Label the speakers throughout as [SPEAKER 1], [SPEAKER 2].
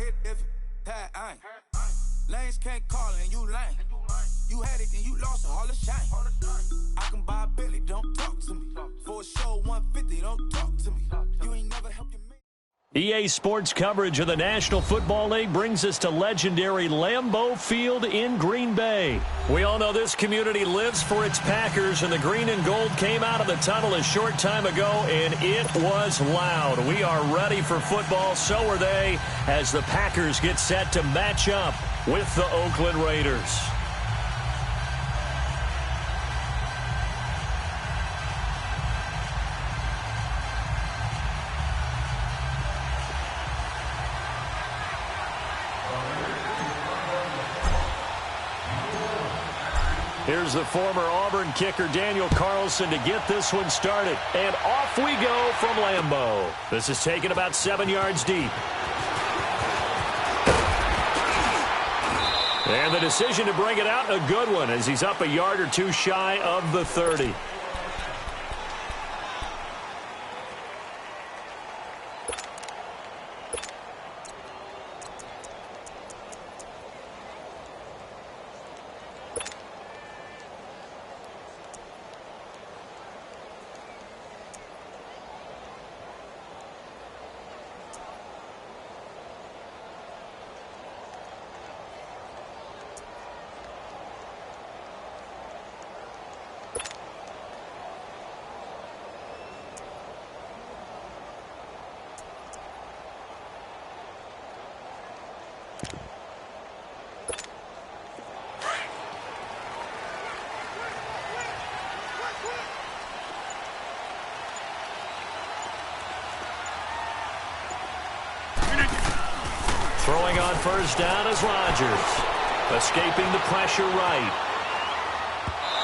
[SPEAKER 1] hit if it had I ain't. Lanes can't call it and you lame. You had it and you lost it, all the shame. I can buy a Billy, don't talk to me. For a show 150, don't talk to me. You ain't never helped your man.
[SPEAKER 2] EA Sports coverage of the National Football League brings us to legendary Lambeau Field in Green Bay. We all know this community lives for its Packers, and the green and gold came out of the tunnel a short time ago, and it was loud. We are ready for football, so are they, as the Packers get set to match up with the Oakland Raiders. Here's the former Auburn kicker, Daniel Carlson, to get this one started. And off we go from Lambeau. This is taken about 7 yards deep. And the decision to bring it out, a good one, as he's up a yard or two shy of the 30. Throwing on first down is Rodgers. Escaping the pressure right.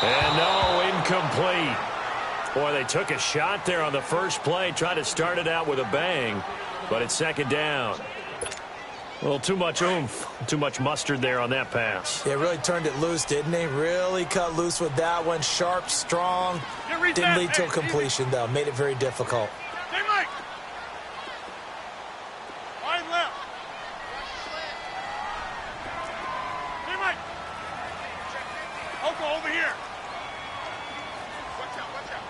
[SPEAKER 2] And no, incomplete. Boy, they took a shot there on the first play, tried to start it out with a bang, but it's second down. A little too much oomph, too much mustard there on that pass.
[SPEAKER 3] They really turned it loose, didn't they? Really cut loose with that one. Sharp, strong. Didn't lead to a completion, though. Made it very difficult.
[SPEAKER 4] Hey, Mike. Wide left. Hey, Mike. Oko, over here. Watch out, watch out.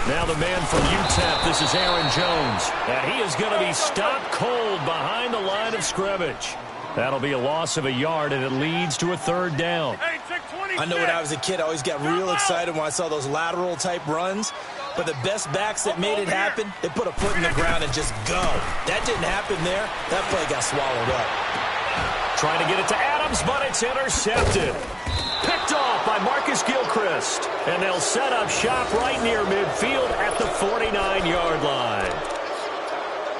[SPEAKER 2] Now the man from UTEP, this is Aaron Jones. And he is going to be stopped cold behind the line of scrimmage. That'll be a loss of a yard, and it leads to a third down.
[SPEAKER 4] Hey, check 26.
[SPEAKER 3] I know when I was a kid, I always got real excited when I saw those lateral-type runs. But the best backs that made it happen, they put a foot in the ground and just go. That didn't happen there. That play got swallowed up.
[SPEAKER 2] Trying to get it to Adams, but it's intercepted. Picked off by Marcus Gilchrist. And they'll set up shop right near midfield at the 49-yard line.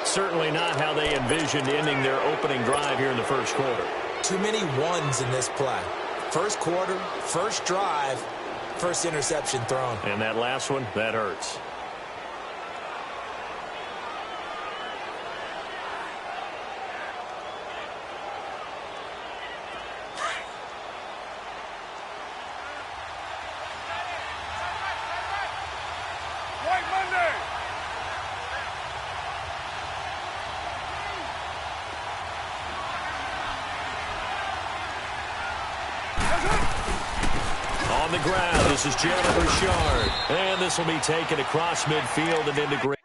[SPEAKER 2] Certainly not how they envisioned ending their opening drive here in the first quarter.
[SPEAKER 3] Too many ones in this play. First quarter, first drive, first interception thrown.
[SPEAKER 2] And that last one, that hurts.
[SPEAKER 4] White Monday.
[SPEAKER 2] On the ground, this is Jared Richard. And this will be taken across midfield and into Green.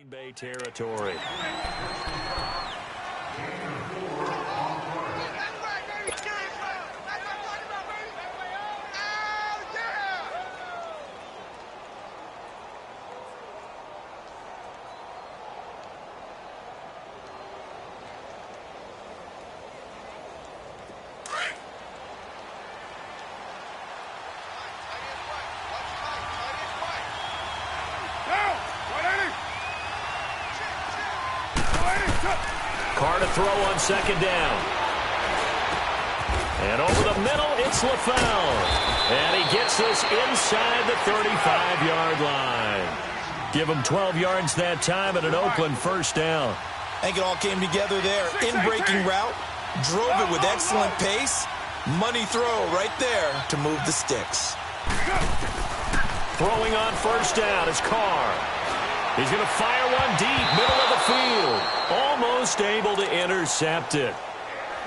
[SPEAKER 2] Green Bay territory. Carr to throw on second down. And over the middle, it's LaFell. And he gets this inside the 35-yard line. Give him 12 yards that time and an Oakland first down.
[SPEAKER 3] I think it all came together there. In-breaking route, drove it with excellent pace. Money throw right there to move the sticks.
[SPEAKER 2] Throwing on first down is Carr. He's going to fire one deep, middle of the field. Almost able to intercept it.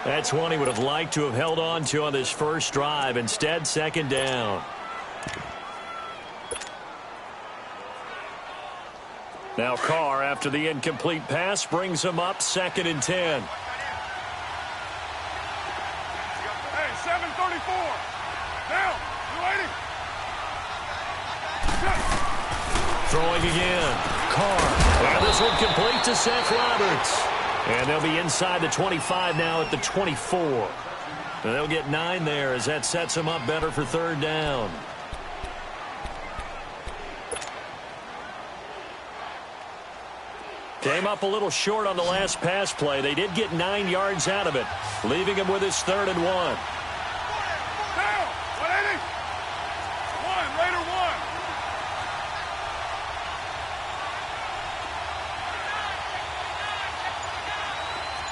[SPEAKER 2] That's one he would have liked to have held on to on this first drive. Instead, second down. Now Carr, after the incomplete pass, brings him up 2nd and 10.
[SPEAKER 4] Hey, 7:34. Now, you
[SPEAKER 2] Throwing again. Carr. And this one complete to Seth Roberts. And they'll be inside the 25 now at the 24. And they'll get 9 there as that sets them up better for third down. Came up a little short on the last pass play. They did get 9 yards out of it, leaving him with his 3rd and 1.
[SPEAKER 4] Down. 180. 1. Raider 1.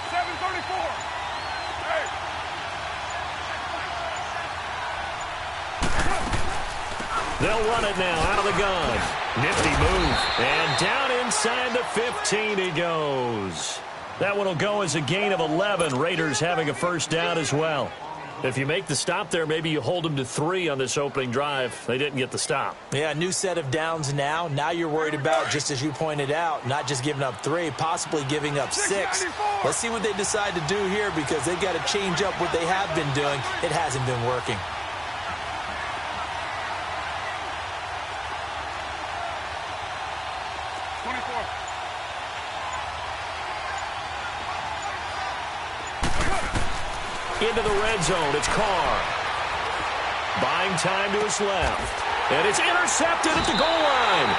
[SPEAKER 4] 7:34. Hey.
[SPEAKER 2] They'll run it now out of the gun. Nifty move. And down inside the 15 he goes. That one will go as a gain of 11. Raiders having a first down as well. If you make the stop there, maybe you hold them to 3 on this opening drive. They didn't get the stop.
[SPEAKER 3] Yeah, new set of downs now. Now you're worried about, just as you pointed out, not just giving up 3, possibly giving up 6. Let's see what they decide to do here because they've got to change up what they have been doing. It hasn't been working.
[SPEAKER 2] Into the red zone, it's Carr. Buying time to his left. And it's intercepted at the goal line.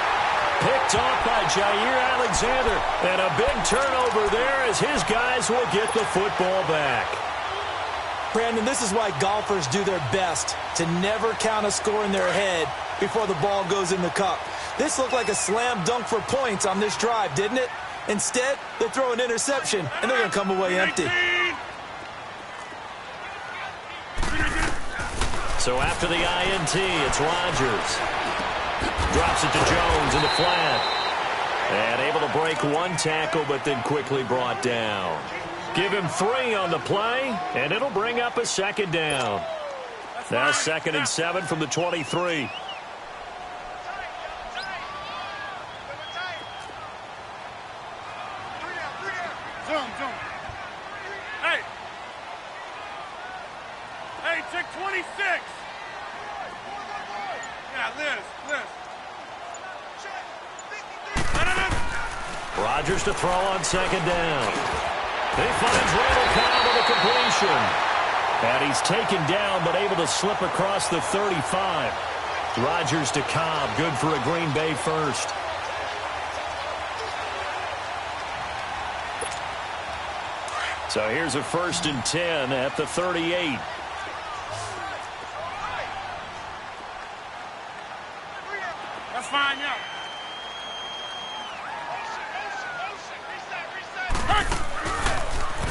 [SPEAKER 2] Picked off by Jair Alexander. And a big turnover there as his guys will get the football back.
[SPEAKER 3] Brandon, this is why golfers do their best to never count a score in their head before the ball goes in the cup. This looked like a slam dunk for points on this drive, didn't it? Instead, they throw an interception, and they're going to come away empty.
[SPEAKER 2] So after the INT, it's Rodgers. Drops it to Jones in the flat. And able to break one tackle, but then quickly brought down. Give him 3 on the play, and it'll bring up a second down. Now 2nd and 7 from the 23.
[SPEAKER 4] Zoom. Hey. Hey, check 26. Yeah, Liz.
[SPEAKER 2] Rodgers to throw on second down. He finds Randall Cobb with a completion. And he's taken down, but able to slip across the 35. Rodgers to Cobb, good for a Green Bay first. So here's a 1st and 10 at the 38.
[SPEAKER 4] That's fine, yeah.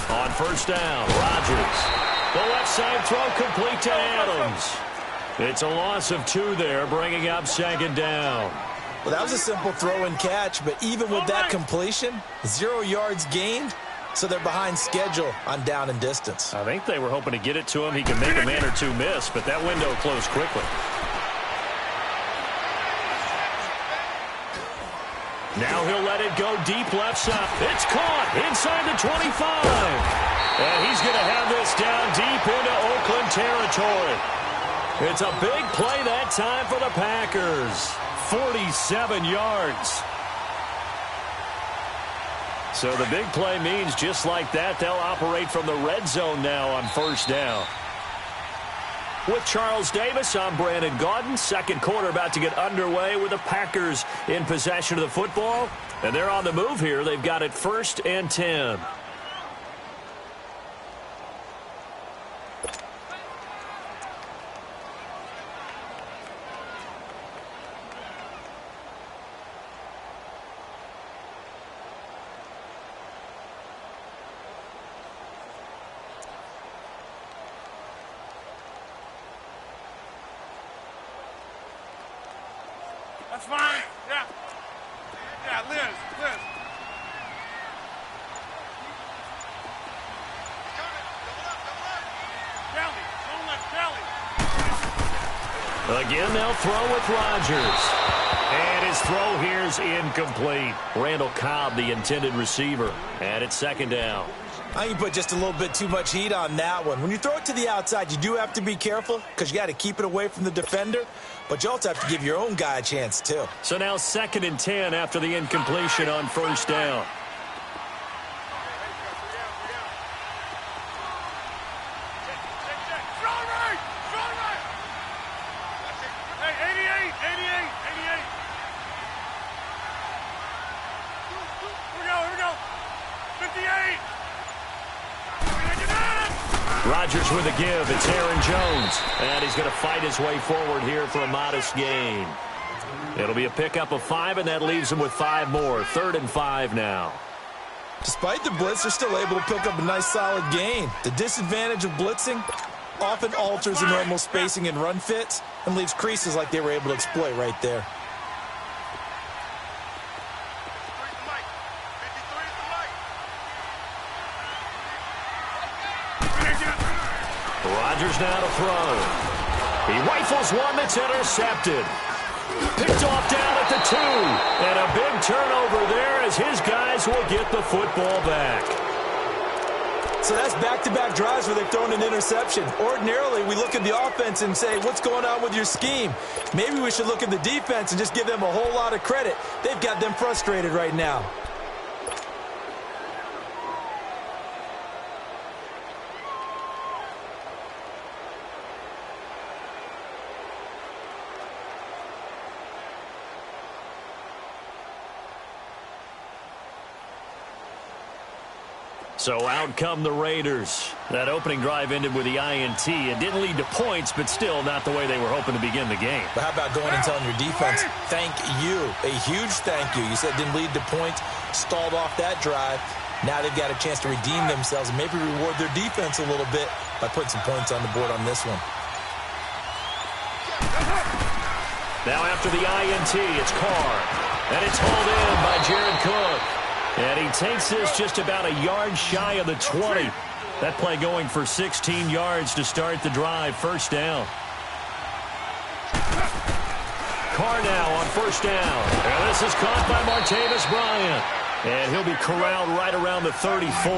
[SPEAKER 2] On first down, Rodgers. The left side throw complete to Adams. It's a loss of 2 there, bringing up second down.
[SPEAKER 3] Well, that was a simple throw and catch, but even with that completion, 0 yards gained, so they're behind schedule on down and distance.
[SPEAKER 2] I think they were hoping to get it to him. He can make a man or 2 miss, but that window closed quickly. Now he'll let it go deep left side. It's caught inside the 25. And he's going to have this down deep into Oakland territory. It's a big play that time for the Packers. 47 yards. So the big play means just like that, they'll operate from the red zone now on first down. With Charles Davis, I'm Brandon Gaudin. Second quarter about to get underway with the Packers in possession of the football. And they're on the move here. They've got it 1st and 10.
[SPEAKER 4] That's fine. Yeah. Yeah, Liz.
[SPEAKER 2] Again, they'll throw with Rodgers. And his throw here is incomplete. Randall Cobb, the intended receiver. And it's 2nd down.
[SPEAKER 3] I think you put just a little bit too much heat on that one. When you throw it to the outside, you do have to be careful because you got to keep it away from the defender. But you also have to give your own guy a chance, too.
[SPEAKER 2] So now 2nd and 10 after the incompletion on first down. Rodgers with a give. It's Aaron Jones. And he's going to fight his way forward here for a modest gain. It'll be a pickup of 5, and that leaves him with 5 more. 3rd and 5 now.
[SPEAKER 3] Despite the blitz, they're still able to pick up a nice, solid gain. The disadvantage of blitzing often alters the normal spacing and run fits and leaves creases like they were able to exploit right there.
[SPEAKER 2] Rodgers now to throw. He rifles one that's intercepted. Picked off down at the 2. And a big turnover there as his guys will get the football back.
[SPEAKER 3] So that's back-to-back drives where they've thrown an interception. Ordinarily, we look at the offense and say, what's going on with your scheme? Maybe we should look at the defense and just give them a whole lot of credit. They've got them frustrated right now.
[SPEAKER 2] So out come the Raiders. That opening drive ended with the INT. It didn't lead to points, but still not the way they were hoping to begin the game.
[SPEAKER 3] But how about going and telling your defense, thank you, a huge thank you. You said it didn't lead to points, stalled off that drive. Now they've got a chance to redeem themselves and maybe reward their defense a little bit by putting some points on the board on this one.
[SPEAKER 2] Now after the INT, it's Carr. And it's hauled in by Jared Cook. And he takes this just about a yard shy of the 20. That play going for 16 yards to start the drive. First down. Carr now on first down. And this is caught by Martavis Bryant. And he'll be corralled right around the 34.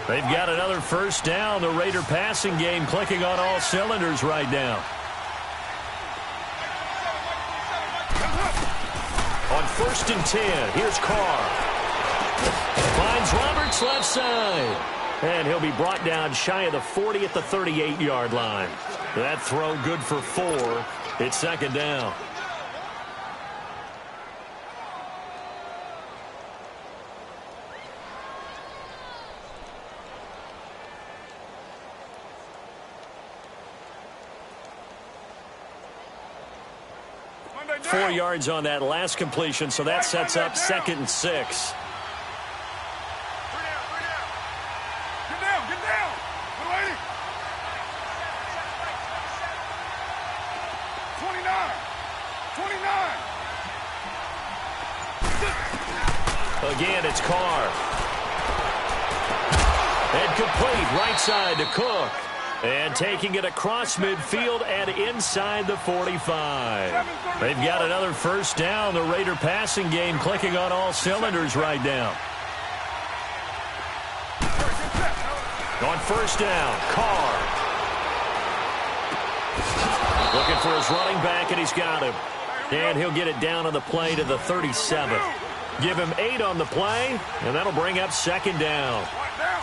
[SPEAKER 2] They've got another first down. The Raider passing game clicking on all cylinders right now. On 1st and 10, here's Carr. Finds Roberts left side. And he'll be brought down shy of the 40 at the 38-yard line. That throw good for 4. It's 2nd down. Four yards on that last completion, so that sets up 2nd and 6. Again, it's Carr. And complete right side to Cook. And taking it across midfield and inside the 45. They've got another first down. The Raider passing game clicking on all cylinders right now. On first down, Carr. Looking for his running back, and he's got him. And he'll get it down on the play to the 37. Give him 8 on the play, and that'll bring up second down.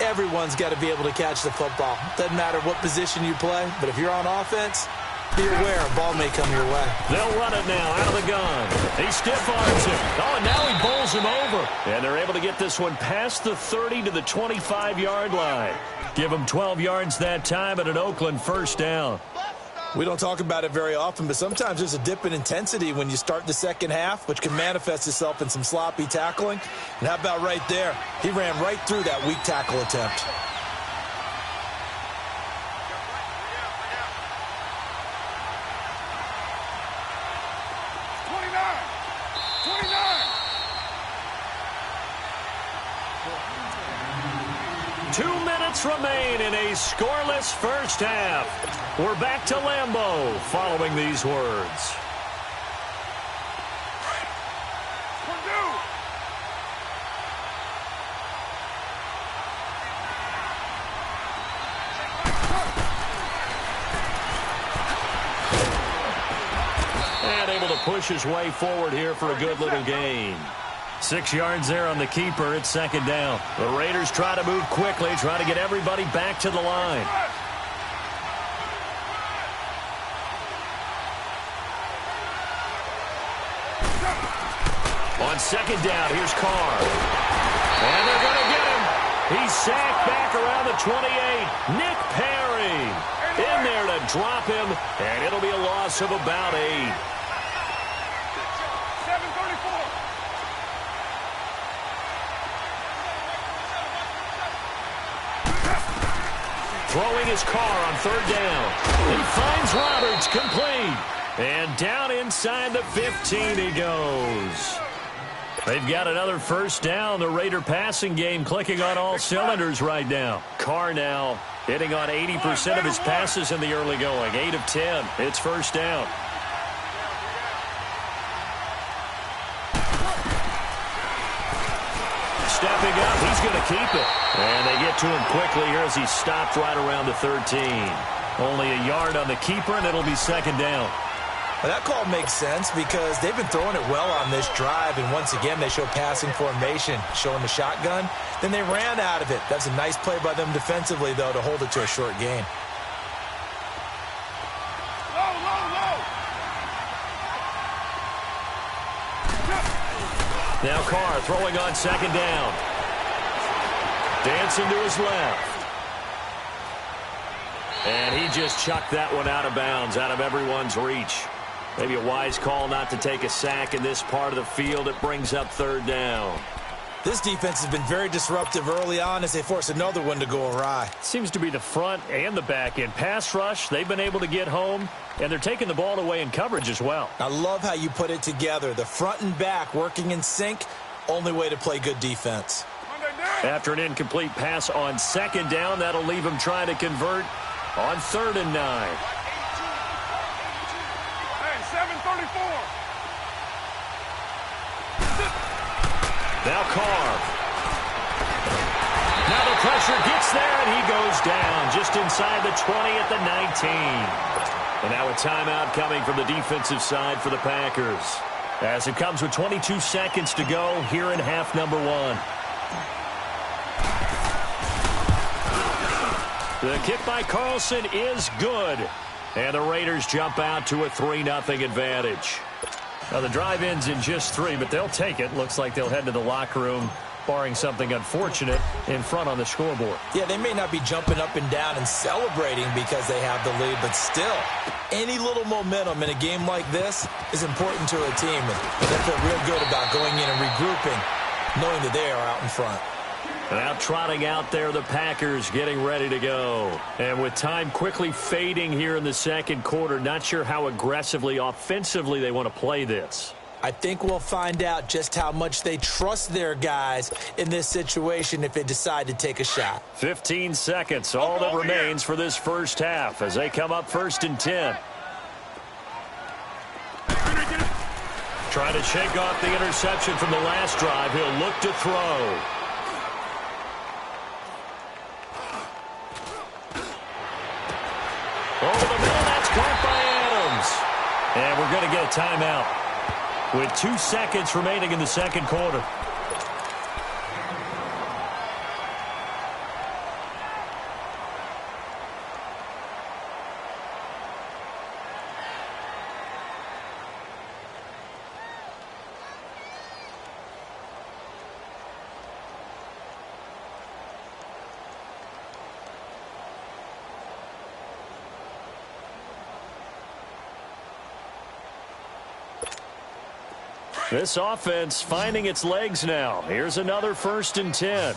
[SPEAKER 3] Everyone's got to be able to catch the football. Doesn't matter what position you play, but if you're on offense, be aware a ball may come your way.
[SPEAKER 2] They'll run it now out of the gun. He stiff-arms him. Oh, and now he bowls him over. And they're able to get this one past the 30 to the 25-yard line. Give him 12 yards that time at an Oakland first down.
[SPEAKER 3] We don't talk about it very often, but sometimes there's a dip in intensity when you start the second half, which can manifest itself in some sloppy tackling. And how about right there? He ran right through that weak tackle attempt.
[SPEAKER 2] Remain in a scoreless first half. We're back to Lambeau following these words. And able to push his way forward here for a good little gain. 6 yards there on the keeper. It's second down. The Raiders try to move quickly, try to get everybody back to the line. On second down, here's Carr. And they're going to get him. He's sacked back around the 28. Nick Perry in there to drop him, and it'll be a loss of about 8. Throwing his Carr on third down. He finds Roberts, complete. And down inside the 15 he goes. They've got another first down. The Raider passing game clicking on all cylinders right now. Carr now hitting on 80% of his passes in the early going. 8 of 10. It's first down. Stepping up, he's going to keep it. And they get to him quickly here as he stopped right around the 13. Only a yard on the keeper, and it'll be second down.
[SPEAKER 3] Well, that call makes sense because they've been throwing it well on this drive, and once again they show passing formation, showing the shotgun. Then they ran out of it. That's a nice play by them defensively, though, to hold it to a short gain.
[SPEAKER 2] Now Carr throwing on second down. Dancing to his left. And he just chucked that one out of bounds, out of everyone's reach. Maybe a wise call not to take a sack in this part of the field. It brings up third down.
[SPEAKER 3] This defense has been very disruptive early on as they force another one to go awry.
[SPEAKER 2] Seems to be the front and the back end. Pass rush, they've been able to get home, and they're taking the ball away in coverage as well.
[SPEAKER 3] I love how you put it together. The front and back working in sync, only way to play good defense.
[SPEAKER 2] After an incomplete pass on second down, that'll leave him trying to convert on 3rd and 9.
[SPEAKER 4] Hey, 7:34.
[SPEAKER 2] Now Carr. Now the pressure gets there, and he goes down just inside the 20 at the 19. And now a timeout coming from the defensive side for the Packers. As it comes with 22 seconds to go here in half number 1. The kick by Carlson is good. And the Raiders jump out to a 3-0 advantage. Now the drive ends in just 3, but they'll take it. Looks like they'll head to the locker room, barring something unfortunate, in front on the scoreboard.
[SPEAKER 3] Yeah, they may not be jumping up and down and celebrating because they have the lead, but still, any little momentum in a game like this is important to a team. And they feel real good about going in and regrouping, knowing that they are out in front.
[SPEAKER 2] Now trotting out there, the Packers getting ready to go. And with time quickly fading here in the second quarter, not sure how aggressively, offensively they want to play this.
[SPEAKER 3] I think we'll find out just how much they trust their guys in this situation if they decide to take a shot.
[SPEAKER 2] 15 seconds, all that remains for this first half as they come up 1st and 10. Trying to shake off the interception from the last drive. He'll look to throw. Over the middle, that's caught by Adams. And we're going to get a timeout with 2 seconds remaining in the second quarter. This offense finding its legs now. Here's another 1st and 10.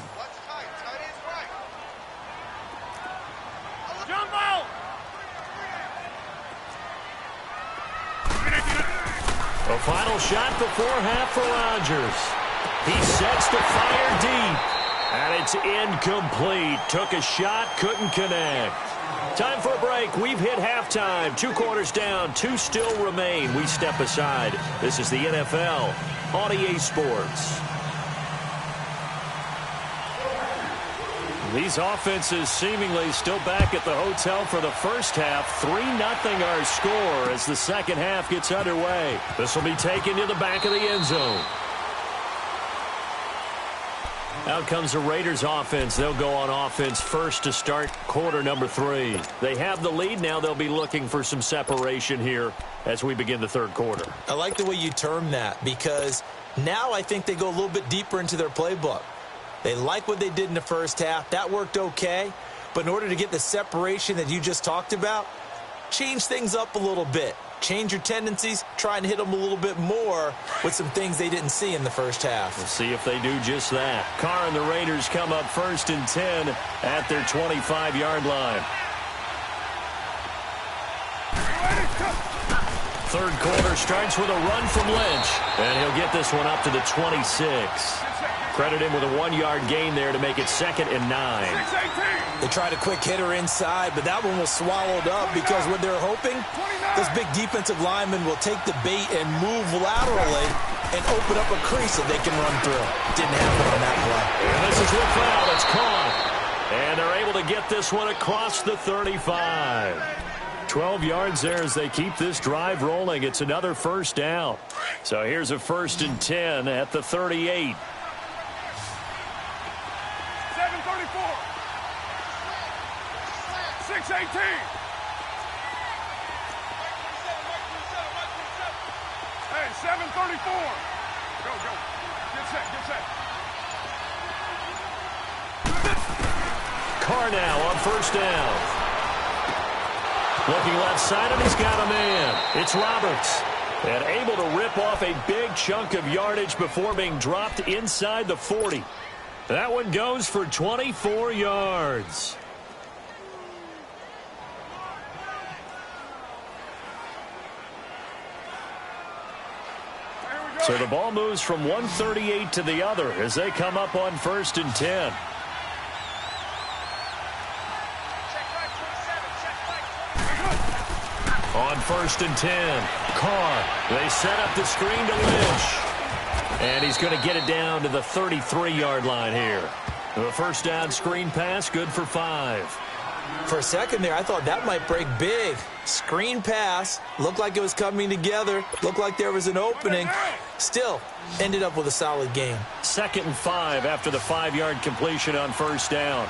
[SPEAKER 2] A final shot before half for Rodgers. He sets to fire deep. And it's incomplete. Took a shot, couldn't connect. Time for a break. We've hit halftime. 2 quarters down, 2 still remain. We step aside. This is the NFL on EA Sports. These offenses seemingly still back at the hotel for the first half. 3-0 our score as the second half gets underway. This will be taken to the back of the end zone. Out comes the Raiders offense. They'll go on offense first to start quarter number 3. They have the lead. Now they'll be looking for some separation here as we begin the third quarter.
[SPEAKER 3] I like the way you term that because now I think they go a little bit deeper into their playbook. They like what they did in the first half. That worked okay. But in order to get the separation that you just talked about, change things up a little bit. Change your tendencies, try and hit them a little bit more with some things they didn't see in the first half.
[SPEAKER 2] We'll see if they do just that. Carr and the Raiders come up 1st and 10 at their 25-yard line. Third quarter starts with a run from Lynch, and he'll get this one up to the 26. Credit him with a 1-yard gain there to make it 2nd and 9.
[SPEAKER 3] They tried a quick hitter inside, but that one was swallowed up because what they're hoping, those big defensive linemen will take the bait and move laterally and open up a crease that they can run through. Didn't happen on that play.
[SPEAKER 2] And this is with foul. It's caught. And they're able to get this one across the 35. 12 yards there as they keep this drive rolling. It's another first down. So here's a 1st and 10 at the 38.
[SPEAKER 4] 6-18. Hey, 7:34. Go. Get set.
[SPEAKER 2] Carr now on first down. Looking left side, and he's got a man. It's Roberts. And able to rip off a big chunk of yardage before being dropped inside the 40. That one goes for 24 yards. So the ball moves from 138 to the other as they come up on 1st and 10. On 1st and 10, Carr. They set up the screen to Lynch. And he's going to get it down to the 33-yard line here. The first down screen pass, good for 5.
[SPEAKER 3] For a second there, I thought that might break big. Screen pass, looked like it was coming together, looked like there was an opening. Still, ended up with a solid gain.
[SPEAKER 2] 2nd and 5 after the 5-yard completion on first down.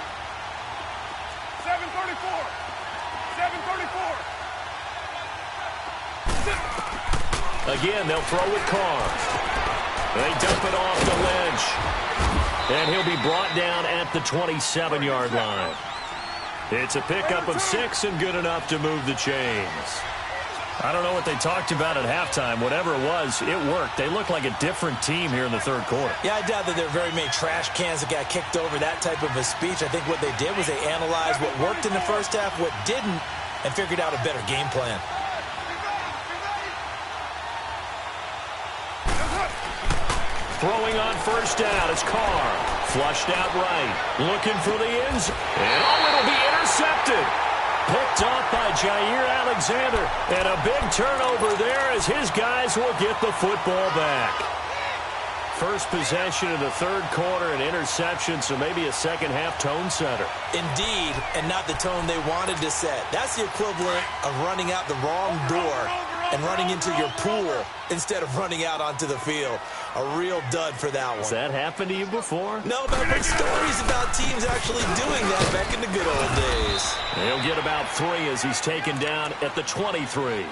[SPEAKER 4] 7:34.
[SPEAKER 2] Again, they'll throw with Carr. They dump it off to Lynch. And he'll be brought down at the 27-yard line. It's a pickup of 6 and good enough to move the chains. I don't know what they talked about at halftime. Whatever it was, it worked. They look like a different team here in the third quarter.
[SPEAKER 3] Yeah, I doubt that there are very many trash cans that got kicked over, that type of a speech. I think what they did was they analyzed what worked in the first half, what didn't, and figured out a better game plan.
[SPEAKER 2] Throwing on first down. It's Carr. Flushed out right. Looking for the end zone. And it'll be intercepted. Picked off by Jair Alexander. And a big turnover there as his guys will get the football back. First possession of the third quarter, an interception, so maybe a second-half tone setter.
[SPEAKER 3] Indeed, and not the tone they wanted to set. That's the equivalent of running out the wrong door and running into your pool instead of running out onto the field. A real dud for that one.
[SPEAKER 2] Has that happened to you before?
[SPEAKER 3] No, but I've heard stories about teams actually doing that back in the good old days.
[SPEAKER 2] He'll get about 3 as he's taken down at the 23.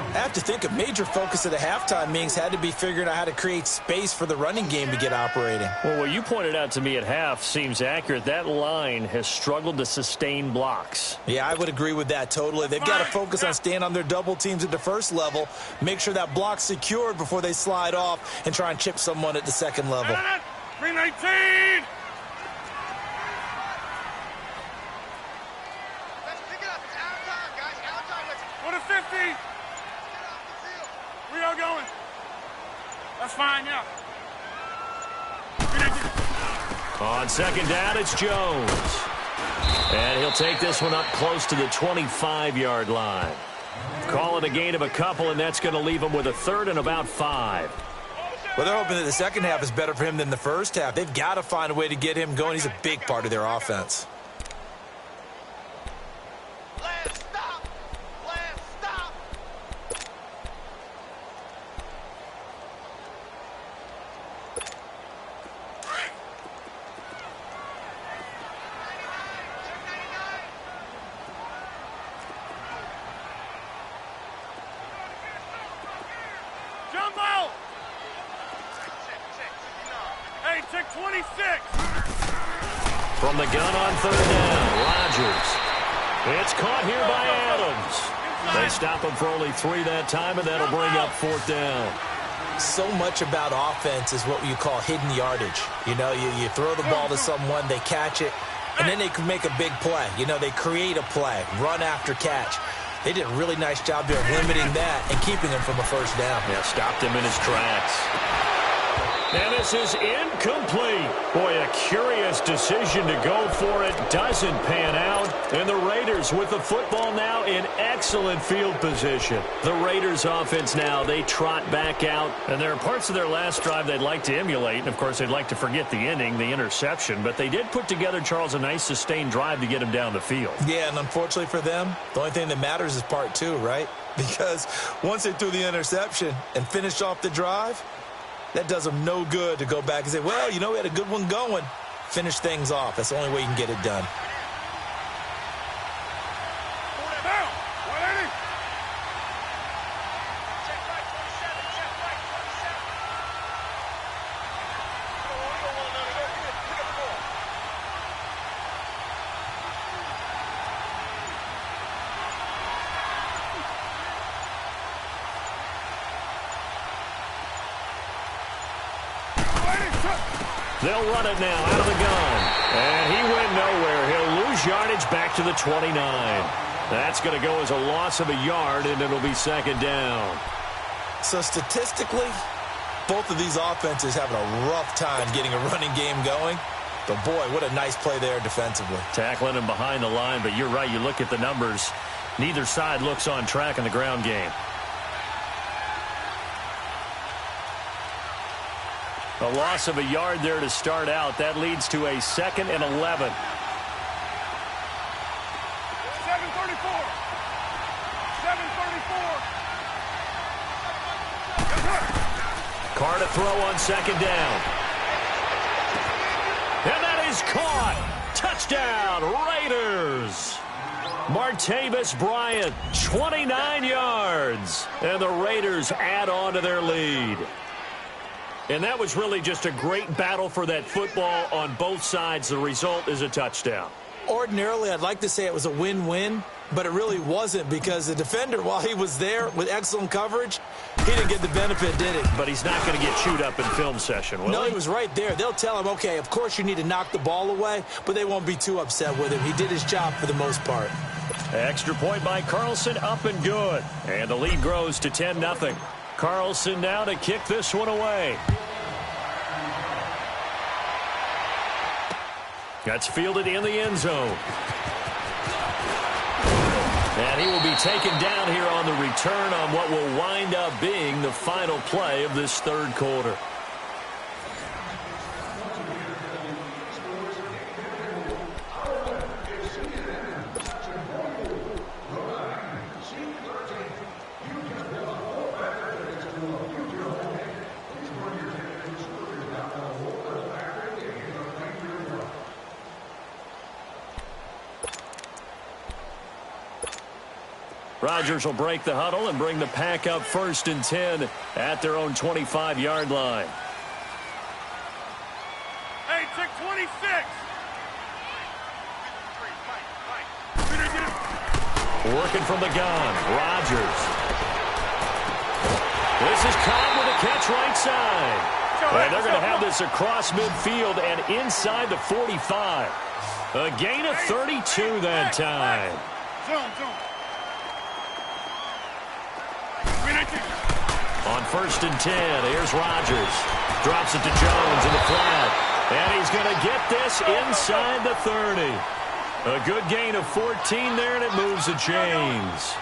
[SPEAKER 3] I have to think a major focus of the halftime meetings had to be figuring out how to create space for the running game to get operating.
[SPEAKER 2] Well, what you pointed out to me at half seems accurate. That line has struggled to sustain blocks.
[SPEAKER 3] Yeah, I would agree with that totally. They've got to focus on staying on their double teams at the first level, make sure that block's secured before they slide off and try and chip someone at the second level.
[SPEAKER 4] 319!
[SPEAKER 5] Let's pick it up. It's out of time, guys. Out of time. Let's
[SPEAKER 4] What a 50!
[SPEAKER 5] get off the field.
[SPEAKER 4] We are going. That's fine, yeah. 319.
[SPEAKER 2] On second down, it's Jones. And he'll take this one up close to the 25-yard line. Call it a gain of a couple, and that's going to leave him with a third and about 5.
[SPEAKER 3] Well, they're hoping that the second half is better for him than the first half. They've got to find a way to get him going. He's a big part of their offense.
[SPEAKER 5] Lance, stop! Lance, stop!
[SPEAKER 4] Jumbo!
[SPEAKER 5] Check.
[SPEAKER 4] Hey, check 26!
[SPEAKER 2] From the gun on third down, Rodgers. It's caught here by Adams. They stop him for only 3 that time, and that'll bring up fourth down.
[SPEAKER 3] So much about offense is what you call hidden yardage. You know, you throw the ball to someone, they catch it, and then they can make a big play. You know, they create a play, run after catch. They did a really nice job there limiting that and keeping him from a first down.
[SPEAKER 2] Yeah, stopped him in his tracks. And this is incomplete. Boy, a curious decision to go for it. Doesn't pan out. And the Raiders with the football now in excellent field position. The Raiders offense now, they trot back out. And there are parts of their last drive they'd like to emulate. And, of course, they'd like to forget the ending, the interception. But they did put together, Charles, a nice sustained drive to get him down the field.
[SPEAKER 3] Yeah, and unfortunately for them, the only thing that matters is part 2, right? Because once they threw the interception and finished off the drive, that does them no good to go back and say, well, you know, we had a good one going. Finish things off. That's the only way you can get it done.
[SPEAKER 4] Down! 180!
[SPEAKER 5] Check right 27. Check right 27. Pick up the ball.
[SPEAKER 2] They'll run it now out of the gun. And he went nowhere. He'll lose yardage back to the 29. That's going to go as a loss of a yard, and it'll be second down.
[SPEAKER 3] So statistically, both of these offenses having a rough time getting a running game going. But, boy, what a nice play there defensively.
[SPEAKER 2] Tackling him behind the line, but you're right. You look at the numbers. Neither side looks on track in the ground game. A loss of a yard there to start out. That leads to a second and 11.
[SPEAKER 4] 734!
[SPEAKER 2] Carr to throw on second down. And that is caught. Touchdown, Raiders. Martavis Bryant, 29 yards. And the Raiders add on to their lead. And that was really just a great battle for that football on both sides. The result is a touchdown.
[SPEAKER 3] Ordinarily, I'd like to say it was a win-win, but it really wasn't because the defender, while he was there with excellent coverage, he didn't get the benefit, did it?
[SPEAKER 2] But he's not going to get chewed up in film session, will
[SPEAKER 3] No,
[SPEAKER 2] he?
[SPEAKER 3] he was right there. They'll tell him, okay, of course you need to knock the ball away, but they won't be too upset with him. He did his job for the most part.
[SPEAKER 2] Extra point by Carlson, up and good. And the lead grows to 10-0. Carlson now to kick this one away. That's fielded in the end zone. And he will be taken down here on the return on what will wind up being the final play of this third quarter. Rodgers will break the huddle and bring the pack up 1st and 10 at their own 25-yard line.
[SPEAKER 4] Hey, check 26.
[SPEAKER 2] Working from the gun, Rodgers. This is Cobb with a catch right side. And they're going to have this across midfield and inside the 45. A gain of 32 that time.
[SPEAKER 4] Zone.
[SPEAKER 2] On 1st and 10, here's Rodgers. Drops it to Jones in the flat. And he's going to get this inside the 30. A good gain of 14 there, and it moves the chains.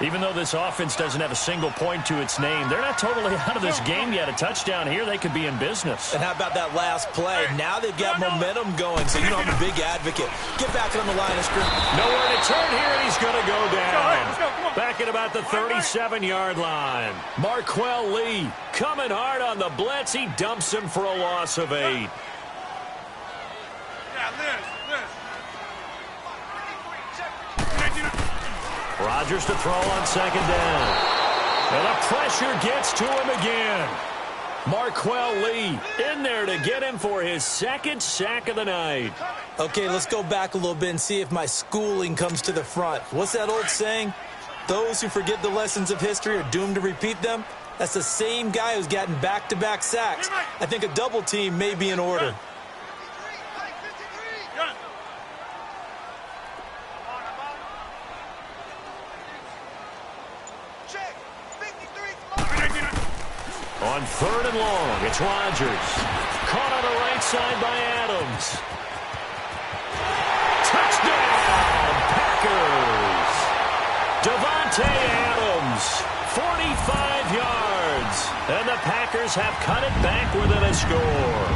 [SPEAKER 2] Even though this offense doesn't have a single point to its name, they're not totally out of this game yet. A touchdown here, they could be in business.
[SPEAKER 3] And how about that last play? Now they've got momentum going, so you know I'm a big advocate. Get back on the line of scrimmage.
[SPEAKER 2] Nowhere to turn here, and he's going to go down. Back at about the 37-yard line. Marquell Lee coming hard on the blitz. He dumps him for a loss of 8.
[SPEAKER 4] Yeah, Liz.
[SPEAKER 2] Rodgers to throw on 2nd down. And the pressure gets to him again. Marquell Lee in there to get him for his 2nd sack of the night.
[SPEAKER 3] Okay, let's go back a little bit and see if my schooling comes to the front. What's that old saying? Those who forget the lessons of history are doomed to repeat them. That's the same guy who's gotten back-to-back sacks. I think a double team may be in order.
[SPEAKER 2] On 3rd and long, it's Rodgers. Caught on the right side by Adams. Touchdown, Packers! Davante Adams, 45 yards. And the Packers have cut it back within a score.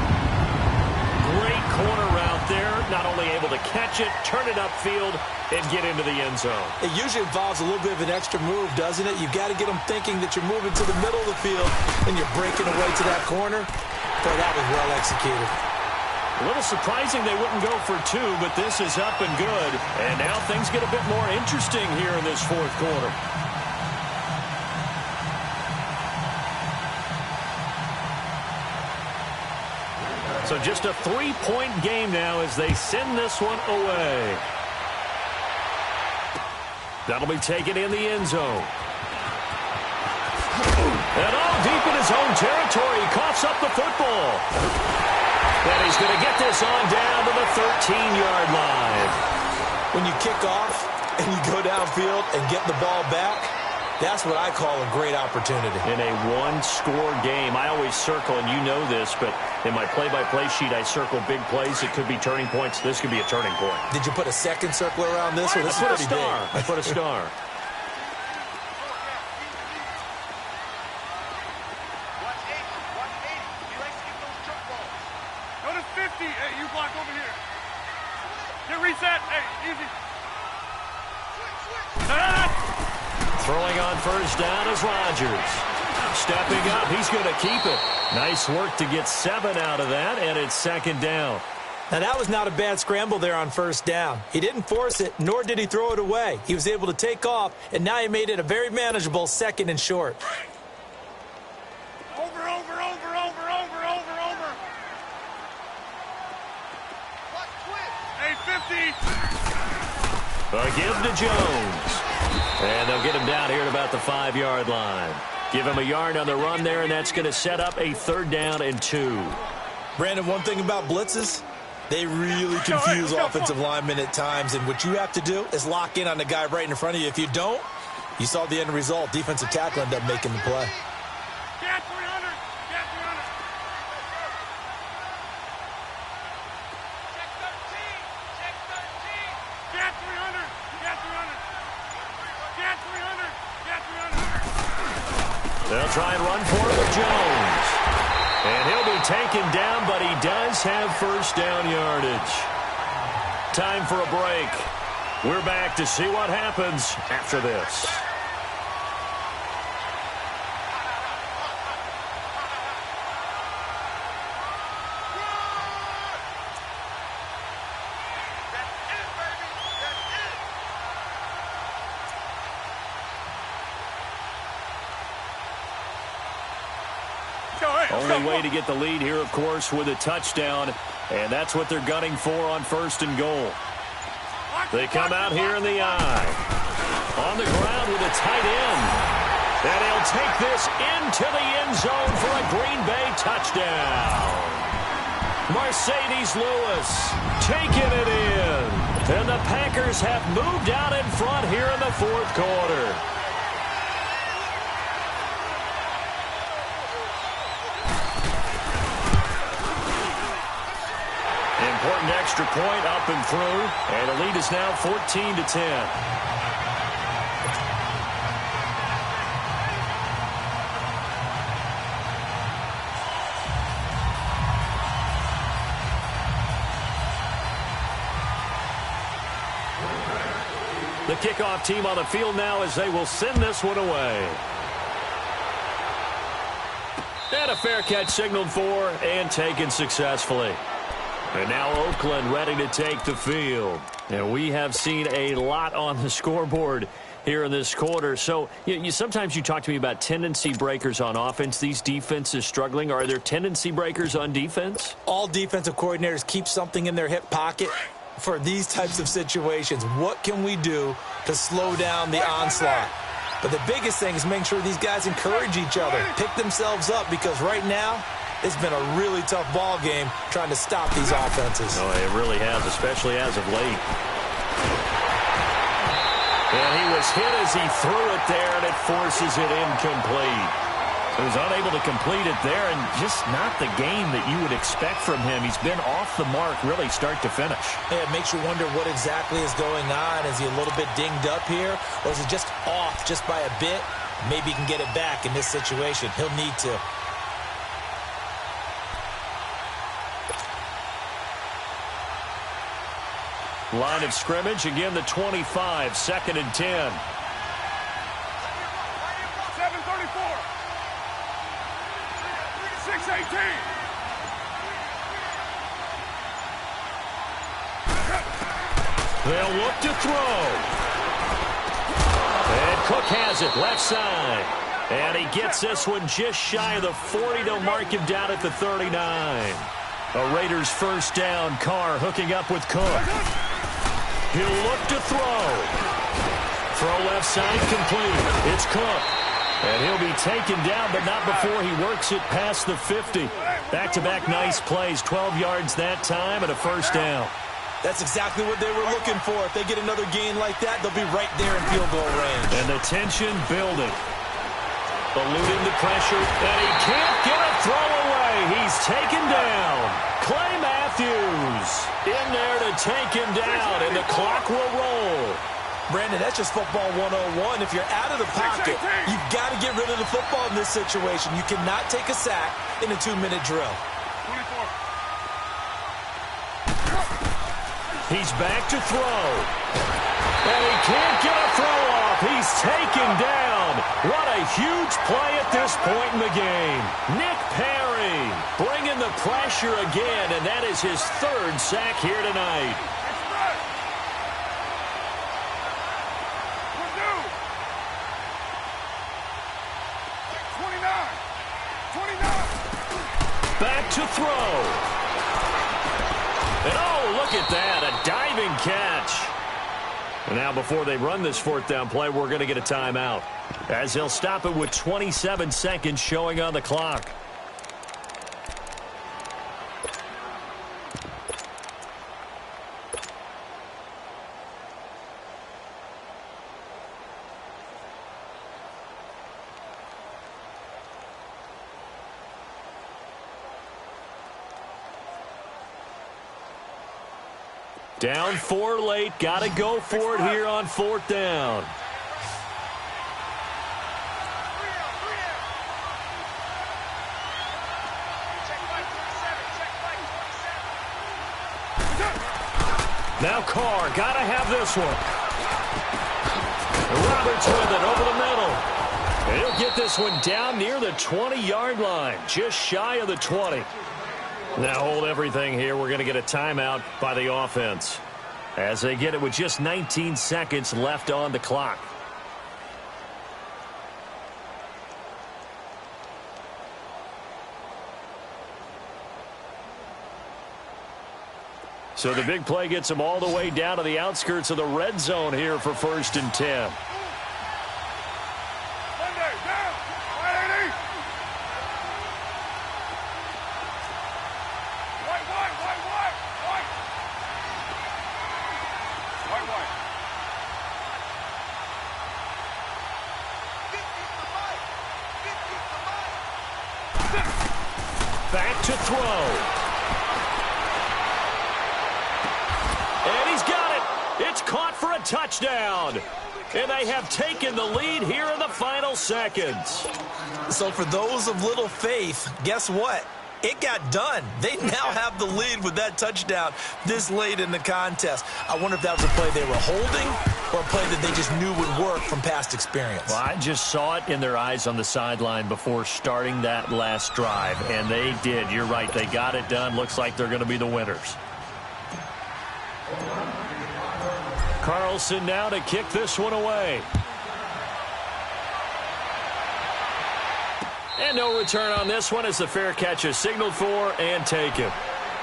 [SPEAKER 2] Great corner route there. Not only able to catch it, turn it upfield, and get into the end zone.
[SPEAKER 3] It usually involves a little bit of an extra move, doesn't it? You've got to get them thinking that you're moving to the middle of the field and you're breaking away to that corner. Boy, that was well executed.
[SPEAKER 2] A little surprising they wouldn't go for 2, but this is up and good. And now things get a bit more interesting here in this 4th quarter. So just a 3-point game now as they send this one away. That'll be taken in the end zone. And all deep in his own territory, he coughs up the football. And he's going to get this on down to the 13-yard line.
[SPEAKER 3] When you kick off and you go downfield and get the ball back, that's what I call a great opportunity.
[SPEAKER 2] In a one-score game, I always circle, and you know this, but in my play-by-play sheet, I circle big plays. It could be turning points. This could be a turning point.
[SPEAKER 3] Did you put a second circle around this? Or this
[SPEAKER 2] I put a
[SPEAKER 3] is pretty
[SPEAKER 2] star.
[SPEAKER 3] big?
[SPEAKER 2] I put a star.
[SPEAKER 5] He likes to get those jump balls.
[SPEAKER 4] Go to 50. Hey, you block over here. Get reset. Hey, easy.
[SPEAKER 2] Throwing on 1st down is Rodgers. Stepping up, he's going to keep it. Nice work to get 7 out of that, and it's 2nd down.
[SPEAKER 3] Now, that was not a bad scramble there on 1st down. He didn't force it, nor did he throw it away. He was able to take off, and now he made it a very manageable 2nd and short.
[SPEAKER 4] Over.
[SPEAKER 5] Watch twist.
[SPEAKER 4] Hey, 50.
[SPEAKER 2] A give to Jones. And they'll get him down here at about the 5-yard line. Give him a yard on the run there, and that's going to set up a 3rd down and 2.
[SPEAKER 3] Brandon, one thing about blitzes, they really confuse offensive linemen at times, and what you have to do is lock in on the guy right in front of you. If you don't, you saw the end result. Defensive tackle ended up making the play.
[SPEAKER 4] Get 300. Get 300.
[SPEAKER 5] Check 13.
[SPEAKER 2] They'll try and run for it with Jones. And he'll be taken down, but he does have first down yardage. Time for a break. We're back to see what happens after this. Only way to get the lead here, of course, with a touchdown, and that's what they're gunning for on first and goal. They come out here in the eye. On the ground with a tight end. And he'll take this into the end zone for a Green Bay touchdown. Mercedes Lewis taking it in. And the Packers have moved out in front here in the fourth quarter. Important extra point up and through, and the lead is now 14-10. The kickoff team on the field now as they will send this one away. And a fair catch signaled for and taken successfully. And now Oakland ready to take the field. And we have seen a lot on the scoreboard here in this quarter. So sometimes you talk to me about tendency breakers on offense. These defenses struggling. Are there tendency breakers on defense?
[SPEAKER 3] All defensive coordinators keep something in their hip pocket for these types of situations. What can we do to slow down the onslaught? But the biggest thing is making sure these guys encourage each other, pick themselves up, because right now, it's been a really tough ball game trying to stop these offenses.
[SPEAKER 2] Oh, it really has, especially as of late. And he was hit as he threw it there, and it forces it incomplete. He was unable to complete it there, and just not the game that you would expect from him. He's been off the mark really start to finish.
[SPEAKER 3] Yeah, it makes you wonder what exactly is going on. Is he a little bit dinged up here, or is it just off just by a bit? Maybe he can get it back in this situation. He'll need to.
[SPEAKER 2] Line of scrimmage, again the 25, 2nd and 10.
[SPEAKER 4] 7:34. 6:18.
[SPEAKER 2] They'll look to throw. And Cook has it, left side. And he gets this one just shy of the 40. They'll mark him down at the 39. A Raiders first down. Carr hooking up with Cook. He'll look to throw. Throw left side complete. It's Cook. And he'll be taken down, but not before he works it past the 50. Back-to-back nice plays. 12 yards that time and a first down.
[SPEAKER 3] That's exactly what they were looking for. If they get another gain like that, they'll be right there in field goal range.
[SPEAKER 2] And the tension building. Eluding the pressure, and he can't get a throw away. He's taken down. Clay Matthews in there to take him down, and the clock will roll.
[SPEAKER 3] Brandon, that's just football 101. If you're out of the pocket, you've got to get rid of the football in this situation. You cannot take a sack in a 2-minute drill.
[SPEAKER 4] 24.
[SPEAKER 2] He's back to throw. And he can't get a throw off. He's taken down. What a huge play at this point in the game. Nick Perry bringing the pressure again, and that is his 3rd sack here tonight. Back to throw. And oh, look at that, a diving catch. And now before they run this 4th down play, we're going to get a timeout, as they'll stop it with 27 seconds showing on the clock. Down 4 late. Got to go for it here on 4th down. Now Carr, gotta have this one. Roberts with it over the middle. And he'll get this one down near the 20-yard line, just shy of the 20. Now hold everything here. We're going to get a timeout by the offense as they get it with just 19 seconds left on the clock. So the big play gets them all the way down to the outskirts of the red zone here for 1st and 10. Back to throw. And he's got it. It's caught for a touchdown. And they have taken the lead here in the final seconds.
[SPEAKER 3] So for those of little faith, guess what? It got done. They now have the lead with that touchdown this late in the contest. I wonder if that was a play they were holding or a play that they just knew would work from past experience.
[SPEAKER 2] Well, I just saw it in their eyes on the sideline before starting that last drive, and they did. You're right. They got it done. Looks like they're going to be the winners. Carlson now to kick this one away. And no return on this one as the fair catch is signaled for and taken.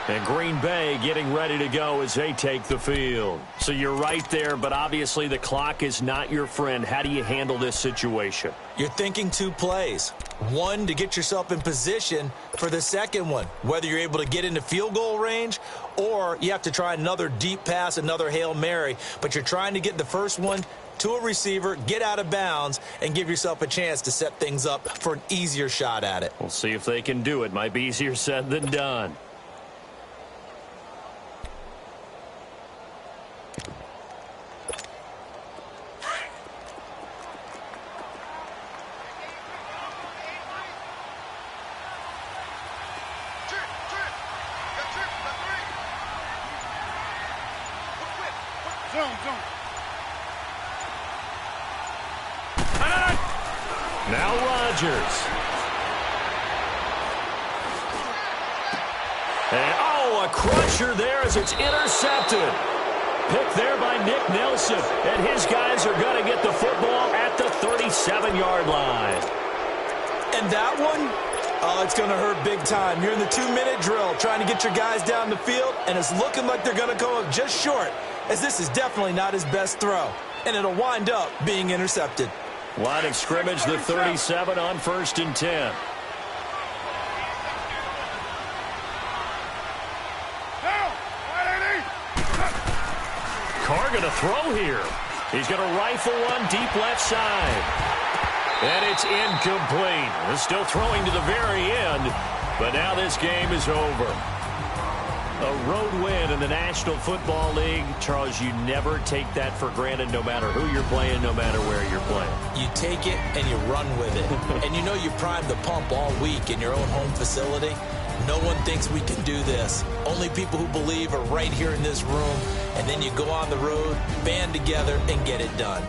[SPEAKER 2] And Green Bay getting ready to go as they take the field. So you're right there, but obviously the clock is not your friend. How do you handle this situation?
[SPEAKER 3] You're thinking 2 plays. One, to get yourself in position for the second one, whether you're able to get into field goal range or you have to try another deep pass, another Hail Mary. But you're trying to get the first one to a receiver, get out of bounds, and give yourself a chance to set things up for an easier shot at it.
[SPEAKER 2] We'll see if they can do it. Might be easier said than done. Now Rodgers. And, oh, a crusher there as it's intercepted. Picked there by Nick Nelson. And his guys are going to get the football at the 37-yard line.
[SPEAKER 3] And that one, oh, it's going to hurt big time. You're in the 2-minute drill trying to get your guys down the field, and it's looking like they're going to go up just short, as this is definitely not his best throw. And it'll wind up being intercepted.
[SPEAKER 2] Line of scrimmage, the 37 on 1st and 10. Carr going to throw here. He's going to rifle one deep left side. And it's incomplete. They're still throwing to the very end, but now this game is over. A road win in the National Football League. Charles, you never take that for granted no matter who you're playing, no matter where you're playing.
[SPEAKER 3] You take it and you run with it. And you know you primed the pump all week in your own home facility. No one thinks we can do this. Only people who believe are right here in this room. And then you go on the road, band together, and get it done.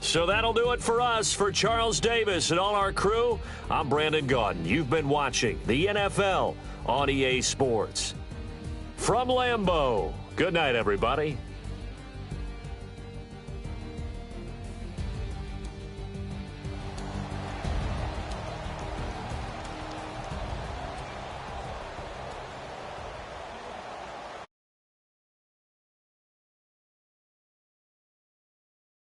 [SPEAKER 2] So that'll do it for us. For Charles Davis and all our crew, I'm Brandon Gaudin. You've been watching the NFL on EA Sports. From Lambeau, good night, everybody.